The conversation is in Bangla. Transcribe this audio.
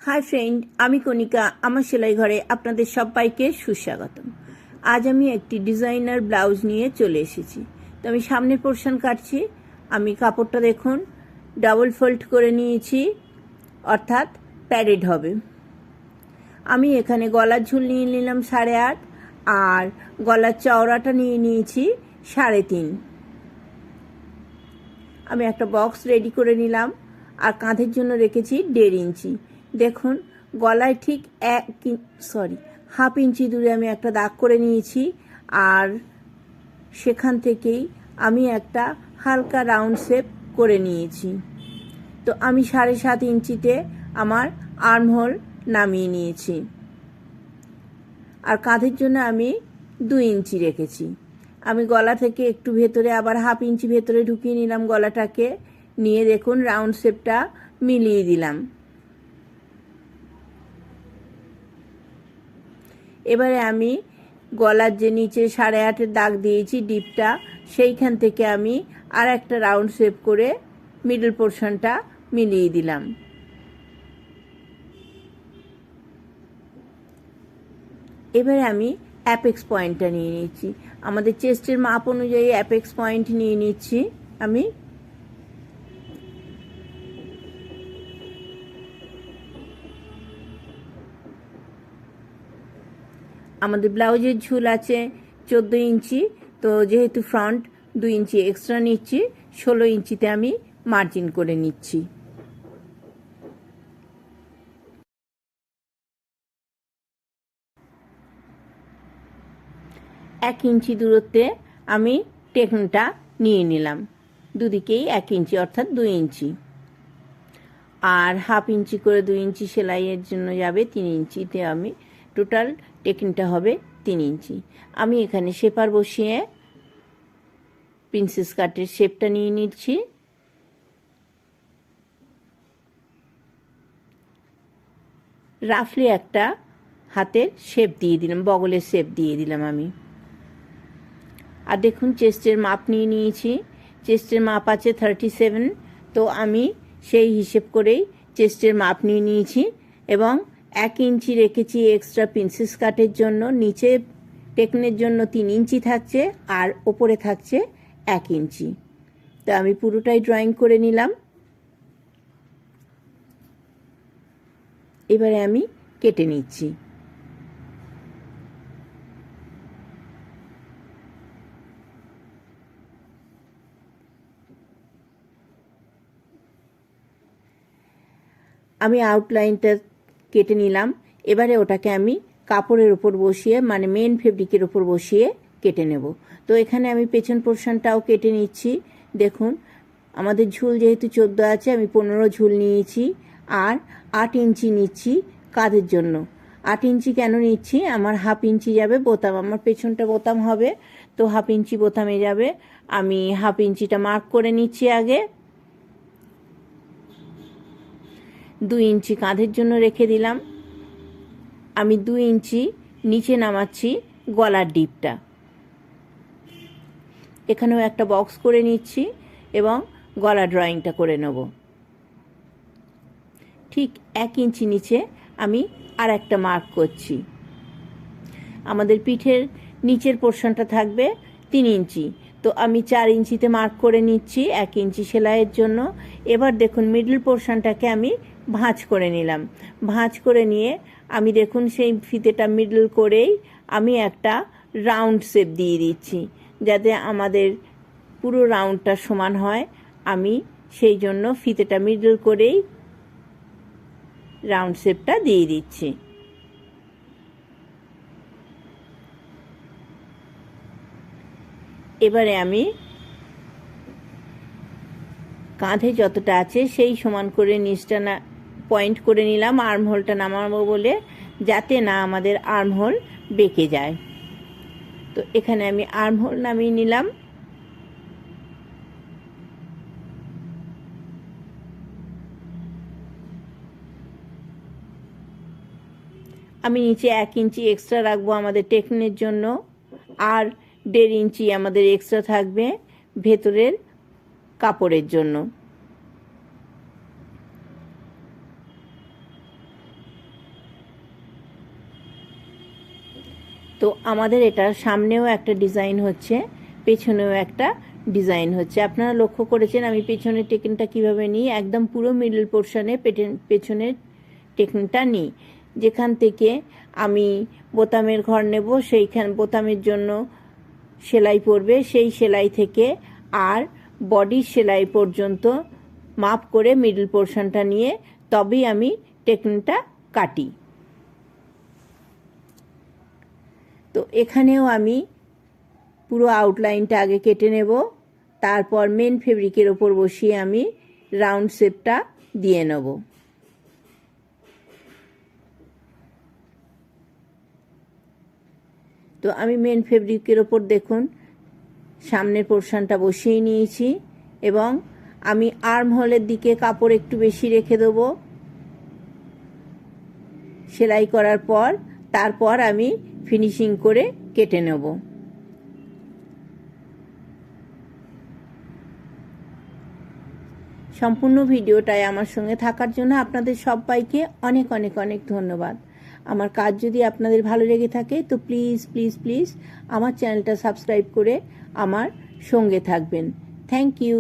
হাই ফ্রেন্ড, আমি কণিকা। আমার সেলাই ঘরে আপনাদের সবাইকে সুস্বাগতম। আজ আমি একটি ডিজাইনার ব্লাউজ নিয়ে চলে এসেছি। তো আমি সামনের পোর্শন কাটছি। আমি কাপড়টা দেখুন ডাবল ফোল্ড করে নিয়েছি, অর্থাৎ প্যাডেড হবে। আমি এখানে গলার ঝুল নিয়ে নিলাম 8.5, আর গলার চওড়াটা নিয়ে নিয়েছি 3.5। আমি একটা বক্স রেডি করে নিলাম, আর কাঁধের জন্য রেখেছি 1.5 ইঞ্চি। দেখুন গলায় ঠিক হাফ ইঞ্চি দূরে আমি একটা দাগ করে নিয়েছি, আর সেখান থেকেই আমি একটা হালকা রাউন্ড শেপ করে নিয়েছি। তো আমি 7.5 ইঞ্চিতে আমার আর্মহোল নামিয়ে নিয়েছি, আর কাঁধের জন্য আমি 2 ইঞ্চি রেখেছি। আমি গলা থেকে একটু ভেতরে আবার হাফ ইঞ্চি ভেতরে ঢুকিয়ে নিলাম গলাটাকে, নিয়ে দেখুন রাউন্ড শেপটা মিলিয়ে দিলাম। এবারে আমি গলার যে নিচে 8.5 দাগ দিয়েছি ডিপটা, সেইখান থেকে আমি আর একটা রাউন্ড শেপ করে মিডল পোর্শনটা মিলিয়ে দিলাম। এবারে আমি অ্যাপেক্স পয়েন্টটা নিয়ে নিচ্ছি। আমাদের চেস্টের মাপ অনুযায়ী অ্যাপেক্স পয়েন্ট নিয়ে নিচ্ছি আমি। আমাদের ব্লাউজের ঝুল আছে 14 ইঞ্চি, তো যেহেতু ফ্রন্ট 2 ইঞ্চি এক্সট্রা নিচ্ছি, 16 ইঞ্চিতে আমি মার্জিন করে নিচ্ছি। এক ইঞ্চি দূরত্বে আমি টেকনটা নিয়ে নিলাম, দুদিকেই 1 ইঞ্চি অর্থাৎ 2 ইঞ্চি, আর হাফ ইঞ্চি করে 2 ইঞ্চি সেলাইয়ের জন্য যাবে 3 ইঞ্চিতে। আমি টোটাল টেকিংটা হবে 3 ইঞ্চি। আমি এখানে শেপার বসিয়ে প্রিন্সেস কাটের শেপটা নিয়ে নিচ্ছি। রাফলি একটা হাতের শেপ দিয়ে দিলাম, বগলের শেপ দিয়ে দিলাম আমি। আর দেখুন চেস্টের মাপ নিয়ে নিয়েছি। চেস্টের মাপ আছে 37, তো আমি সেই হিসেব করেই চেস্টের মাপ নিয়ে নিয়েছি, এবং 1 ইঞ্চি রেখেছি এক্সট্রা প্রিন্সেস কাটের জন্য। নিচে টেকনের জন্য 3 ইঞ্চি থাকছে, আর ওপরে থাকছে 1 ইঞ্চি। তো আমি পুরোটাই ড্রয়িং করে নিলাম। এবারে আমি কেটে নিচ্ছি। আমি আউটলাইনটা কেটে নিলাম। এবারে ওটাকে আমি কাপড়ের উপর বসিয়ে, মানে মেন ফেব্রিকের উপর বসিয়ে কেটে নেব। তো এখানে আমি পেছন পোর্শনটাও কেটে নিচ্ছি। দেখুন আমাদের ঝুল যেহেতু 14 আছে, আমি 15 ঝুল নিয়েছি, আর 8 ইঞ্চি নিচ্ছি কাঁধের জন্য। 8 ইঞ্চি কেন নিচ্ছি, আমার হাফ ইঞ্চি যাবে বোতাম, আমার পেছনটা বোতাম হবে, তো হাফ ইঞ্চি বোতামে যাবে। আমি হাফ ইঞ্চিটা মার্ক করে নিচ্ছি আগে। 2 ইঞ্চি কাঁধের জন্য রেখে দিলাম। আমি 2 ইঞ্চি নিচে নামাচ্ছি গলার ডিপটা। এখানেও একটা বক্স করে নিচ্ছি, এবং গলা ড্রয়িংটা করে নেব। ঠিক 1 ইঞ্চি নিচে আমি আর একটা মার্ক করছি। আমাদের পিঠের নিচের পোর্শনটা থাকবে 3 ইঞ্চি, তো আমি 4 ইঞ্চিতে মার্ক করে নিচ্ছি 1 ইঞ্চি সেলাইয়ের জন্য। এবার দেখুন মিডল পোর্শনটাকে আমি ভাঁজ করে নিলাম। ভাঁজ করে নিয়ে আমি দেখুন সেই ফিতেটা মিডল করেই আমি একটা রাউন্ড শেপ দিয়ে দিচ্ছি, যাতে আমাদের পুরো রাউন্ডটা সমান হয়। আমি সেই জন্য ফিতেটা মিডল করেই রাউন্ড শেপটা দিয়ে দিচ্ছি। এবারে আমি কাঁধে যতটা আছে সেই সমান করে নিচটা না পয়েন্ট করে নিলাম আর্মহোলটা নামাবো বলে, যাতে না আমাদের আর্মহোল বেঁকে যায়। তো এখানে আমি আর্মহোল নামিয়ে নিলাম। আমি নিচে 1 ইঞ্চি এক্সট্রা রাখবো আমাদের টেকনের জন্য, আর 1.5 ইঞ্চি আমাদের এক্সট্রা থাকবে ভেতরের কাপড়ের জন্য। তো আমাদের এটার সামনেও একটা ডিজাইন হচ্ছে, পেছনেও একটা ডিজাইন হচ্ছে। আপনারা লক্ষ্য করেছেন আমি পেছনের টেকিংটা কিভাবে নিই, একদম পুরো মিডল পোর্শনে পেছনের টেকিংটা নিই। যেখান থেকে আমি বোতামের ঘর নেব, সেইখান বোতামের জন্য সেলাই পড়বে, সেই সেলাই থেকে আর বডির সেলাই পর্যন্ত মাপ করে মিডল পোর্শনটা নিয়ে তবেই আমি টেকিংটা কাটি। তো এখানেও আমি পুরো আউটলাইনটা আগে কেটে নেব, তারপর মেন ফেব্রিকের ওপর বসিয়ে আমি রাউন্ড শেপটা দিয়ে নেব। তো আমি মেন ফেব্রিকের ওপর দেখুন সামনের পোর্শনটা বসিয়ে নিয়েছি এবং আমি আর্ম হোলের দিকে কাপড় একটু বেশি রেখে দেবো সেলাই করার পর, তারপর আমি ফিনিশিং করে কেটে নেব। সম্পূর্ণ ভিডিওটায় আমার সঙ্গে থাকার জন্য আপনাদের সবাইকে অনেক অনেক অনেক ধন্যবাদ। আমার কাজ যদি আপনাদের ভালো লেগে থাকে তো প্লিজ প্লিজ প্লিজ আমার চ্যানেলটা সাবস্ক্রাইব করে আমার সঙ্গে থাকবেন। Thank you.